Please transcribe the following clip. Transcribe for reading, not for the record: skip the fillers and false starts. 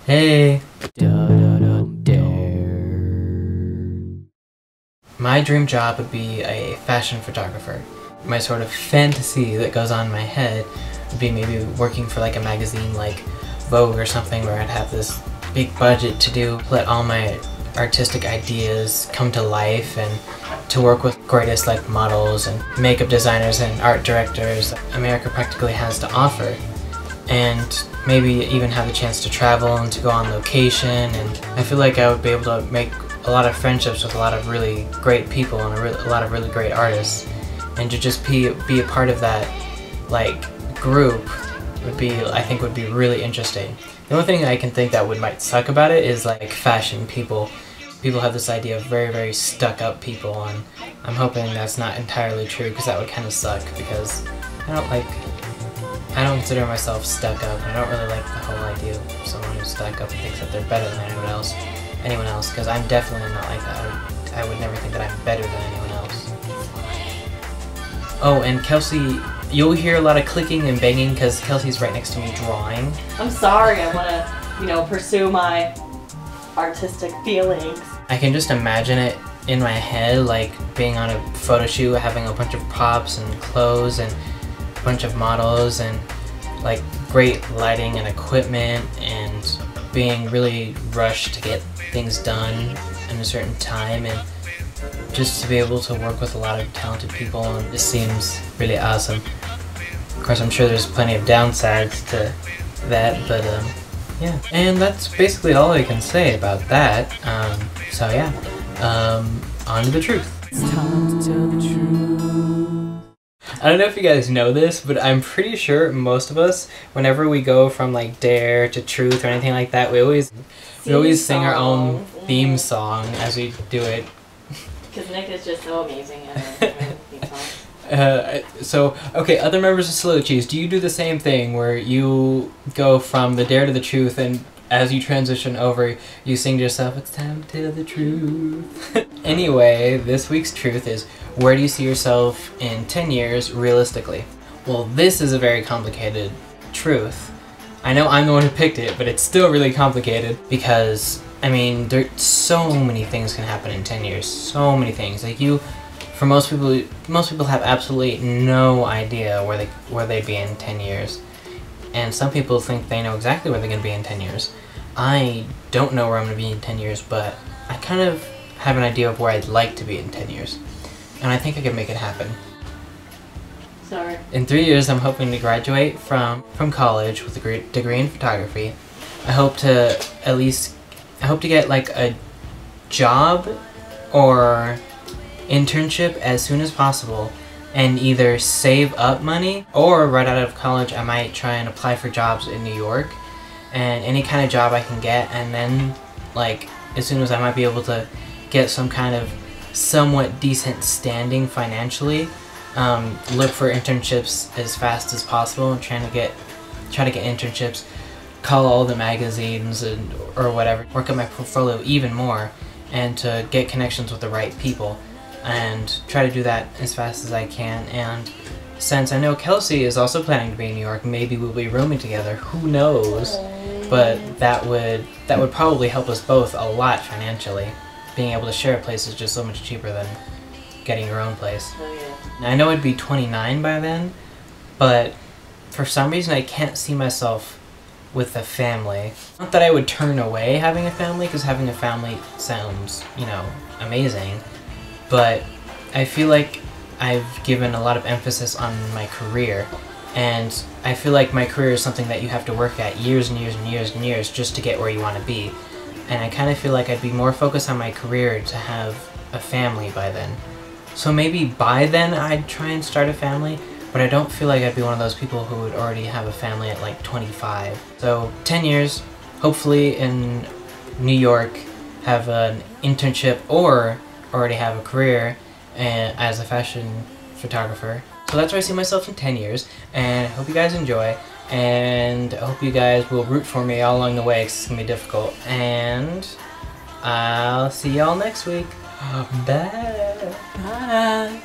Hey! My dream job would be a fashion photographer. My sort of fantasy that goes on in my head would be maybe working for like a magazine like Vogue or something, where I'd have this big budget to let all my artistic ideas come to life, and to work with greatest like models and makeup designers and art directors America practically has to offer. And maybe even have the chance to travel and to go on location, and I feel like I would be able to make a lot of friendships with a lot of really great people and a lot of really great artists, and to just be a part of that like group would be, I think, would be really interesting. The only thing I can think that might suck about it is like fashion people. People have this idea of very, very stuck-up people, and I'm hoping that's not entirely true, because that would kind of suck, because I don't consider myself stuck up, and I don't really like the whole idea of someone who's stuck up and thinks that they're better than anyone else, because I'm definitely not like that. I would never think that I'm better than anyone else. Oh, and Kelsey, you'll hear a lot of clicking and banging because Kelsey's right next to me drawing. I'm sorry, I want to, pursue my artistic feelings. I can just imagine it in my head, like being on a photo shoot, having a bunch of props and clothes and a bunch of models and like great lighting and equipment, and being really rushed to get things done in a certain time, and just to be able to work with a lot of talented people, and this seems really awesome. Of course, I'm sure there's plenty of downsides to that, but yeah. And that's basically all I can say about that. So yeah, on to the truth. It's time to tell the truth. I don't know if you guys know this, but I'm pretty sure most of us, whenever we go from like Dare to Truth or anything like that, we always sing our own theme song as we do it. Because Nick is just so amazing at theme songs. So, okay, other members of Solilocheese, do you do the same thing where you go from the Dare to the Truth, and as you transition over, you sing to yourself, it's time to tell the truth? Anyway, this week's truth is, where do you see yourself in 10 years realistically? Well, this is a very complicated truth. I know I'm the one who picked it, but it's still really complicated because, I mean, so many things can happen in 10 years. So many things. Like for most people have absolutely no idea where they'd be in 10 years. And some people think they know exactly where they're going to be in 10 years. I don't know where I'm going to be in 10 years, but I kind of have an idea of where I'd like to be in 10 years. And I think I can make it happen. Sorry. In 3 years, I'm hoping to graduate from college with a degree in photography. I hope to get like a job or internship as soon as possible, and either save up money, or right out of college I might try and apply for jobs in New York, and any kind of job I can get, and then like as soon as I might be able to get some kind of somewhat decent standing financially, look for internships as fast as possible, and try to get internships, call all the magazines or whatever, work up my portfolio even more, and to get connections with the right people, and try to do that as fast as I can. And since I know Kelsey is also planning to be in New York, maybe we'll be rooming together, who knows, but that would probably help us both a lot financially. Being able to share a place is just so much cheaper than getting your own place. Oh, yeah. I know I'd be 29 by then, but for some reason I can't see myself with a family. Not that I would turn away having a family, because having a family sounds, amazing, but I feel like I've given a lot of emphasis on my career, and I feel like my career is something that you have to work at years and years and years and years just to get where you want to be. And I kind of feel like I'd be more focused on my career to have a family by then. So maybe by then I'd try and start a family, but I don't feel like I'd be one of those people who would already have a family at like 25. So 10 years, hopefully in New York, have an internship or already have a career as a fashion photographer. So that's where I see myself in 10 years, and I hope you guys enjoy, and I hope you guys will root for me all along the way, because it's going to be difficult, and I'll see y'all next week. Bye! Bye!